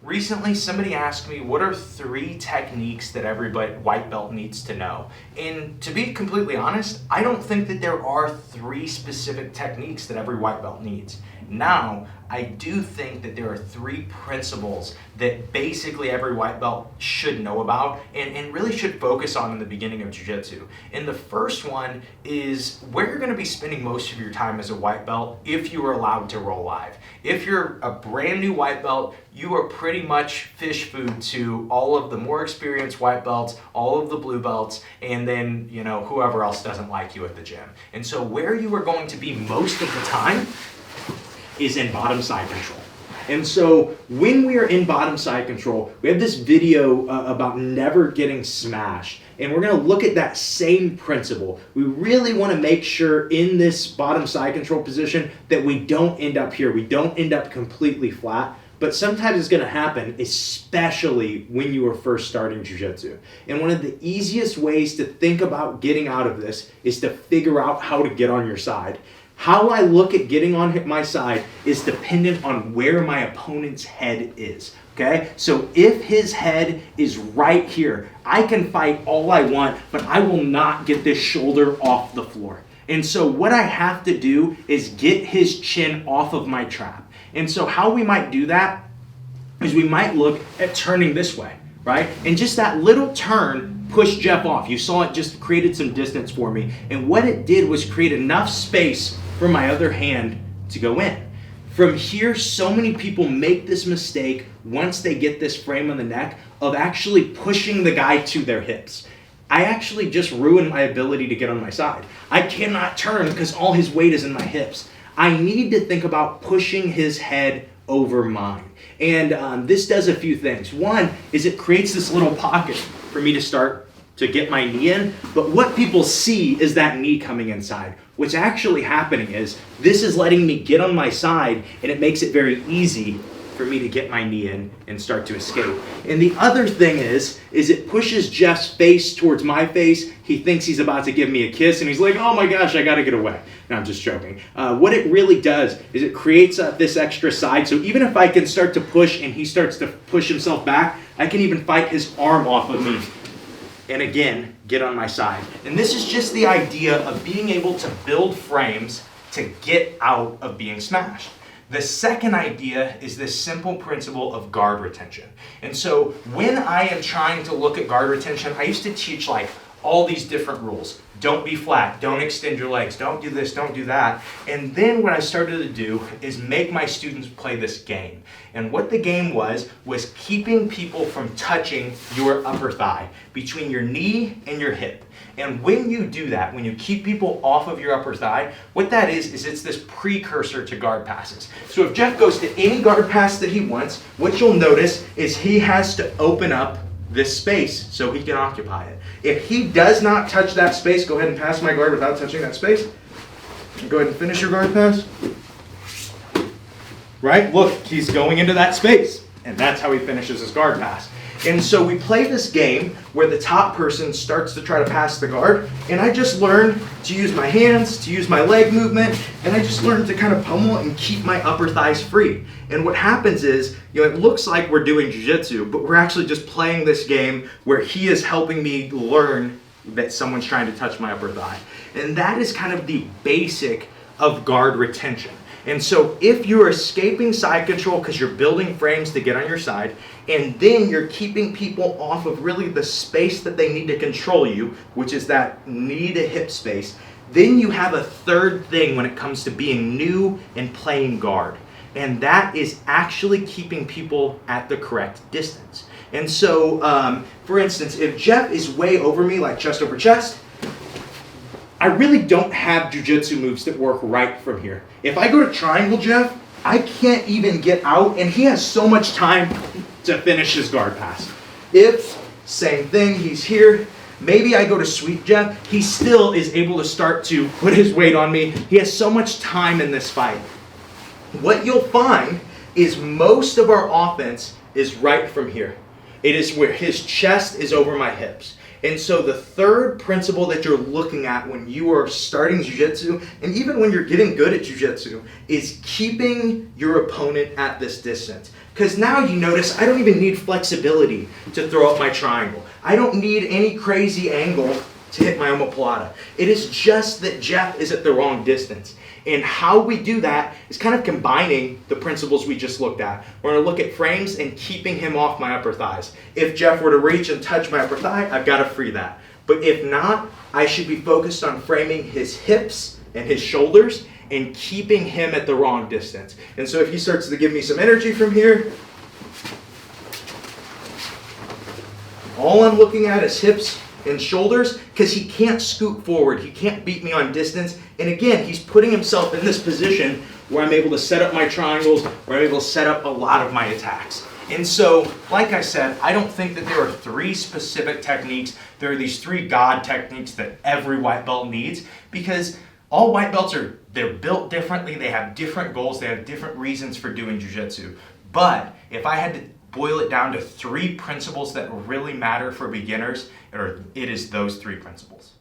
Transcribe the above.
Recently, somebody asked me, what are 3 techniques that every white belt needs to know? And to be completely honest, I don't think that there are 3 specific techniques that every white belt needs. Now, I do think that there are 3 principles that basically every white belt should know about and really should focus on in the beginning of jiu-jitsu. And the first one is where you're going to be spending most of your time as a white belt if you are allowed to roll live. If you're a brand new white belt, you are pretty much fish food to all of the more experienced white belts, all of the blue belts, and then, whoever else doesn't like you at the gym. And so where you are going to be most of the time is in bottom side control. And so when we are in bottom side control, we have this video about never getting smashed. And we're gonna look at that same principle. We really wanna make sure in this bottom side control position that we don't end up here. We don't end up completely flat. But sometimes it's gonna happen, especially when you are first starting jiu-jitsu. And one of the easiest ways to think about getting out of this is to figure out how to get on your side. How I look at getting on my side is dependent on where my opponent's head is, okay? So if his head is right here, I can fight all I want, but I will not get this shoulder off the floor. And so what I have to do is get his chin off of my trap. And so how we might do that is we might look at turning this way, right? And just that little turn pushed Jeff off. You saw it just created some distance for me. And what it did was create enough space for my other hand to go in. From here, so many people make this mistake once they get this frame on the neck of actually pushing the guy to their hips. I actually just ruined my ability to get on my side. I cannot turn because all his weight is in my hips. I need to think about pushing his head over mine. And this does a few things. One is it creates this little pocket for me to start to get my knee in, but what people see is that knee coming inside. What's actually happening is this is letting me get on my side, and it makes it very easy for me to get my knee in and start to escape. And the other thing is it pushes Jeff's face towards my face. He thinks he's about to give me a kiss, and he's like, oh my gosh, I gotta get away. No, I'm just joking. What it really does is it creates this extra side, so even if I can start to push and he starts to push himself back, I can even fight his arm off of me. And again, get on my side. And this is just the idea of being able to build frames to get out of being smashed. The second idea is this simple principle of guard retention. And so when I am trying to look at guard retention, I used to teach all these different rules. Don't be flat, don't extend your legs, don't do this, don't do that. And then what I started to do is make my students play this game. And what the game was keeping people from touching your upper thigh, between your knee and your hip. And when you do that, when you keep people off of your upper thigh, what that is it's this precursor to guard passes. So if Jeff goes to any guard pass that he wants, what you'll notice is he has to open up this space so he can occupy it. If he does not touch that space, go ahead and pass my guard without touching that space. Go ahead and finish your guard pass. Right? Look, he's going into that space. And that's how he finishes his guard pass. And so we play this game where the top person starts to try to pass the guard, and I just learned to use my hands, to use my leg movement, and I just learned to kind of pummel and keep my upper thighs free. And what happens is, it looks like we're doing jiu-jitsu, but we're actually just playing this game where he is helping me learn that someone's trying to touch my upper thigh. And that is kind of the basic of guard retention. And so if you're escaping side control because you're building frames to get on your side, and then you're keeping people off of really the space that they need to control you, which is that knee to hip space, then you have a third thing when it comes to being new and playing guard. And that is actually keeping people at the correct distance. And so, for instance, if Jeff is way over me, like chest over chest, I really don't have jiu-jitsu moves that work right from here. If I go to triangle Jeff, I can't even get out, and he has so much time to finish his guard pass. If, same thing, he's here, maybe I go to sweep Jeff, he still is able to start to put his weight on me. He has so much time in this fight. What you'll find is most of our offense is right from here. It is where his chest is over my hips. And so the third principle that you're looking at when you are starting jiu-jitsu, and even when you're getting good at jiu-jitsu, is keeping your opponent at this distance. Because now you notice I don't even need flexibility to throw up my triangle. I don't need any crazy angle to hit my omoplata. It is just that Jeff is at the wrong distance. And how we do that is kind of combining the principles we just looked at. We're going to look at frames and keeping him off my upper thighs. If Jeff were to reach and touch my upper thigh, I've got to free that. But if not, I should be focused on framing his hips and his shoulders and keeping him at the wrong distance. And so if he starts to give me some energy from here, all I'm looking at is hips and shoulders, because he can't scoot forward. He can't beat me on distance. And again, he's putting himself in this position where I'm able to set up my triangles, where I'm able to set up a lot of my attacks. And so, like I said, I don't think that there are 3 specific techniques. There are these 3 God techniques that every white belt needs, because all white belts they're built differently. They have different goals. They have different reasons for doing jiu-jitsu. But if I had to boil it down to 3 principles that really matter for beginners, it is those 3 principles.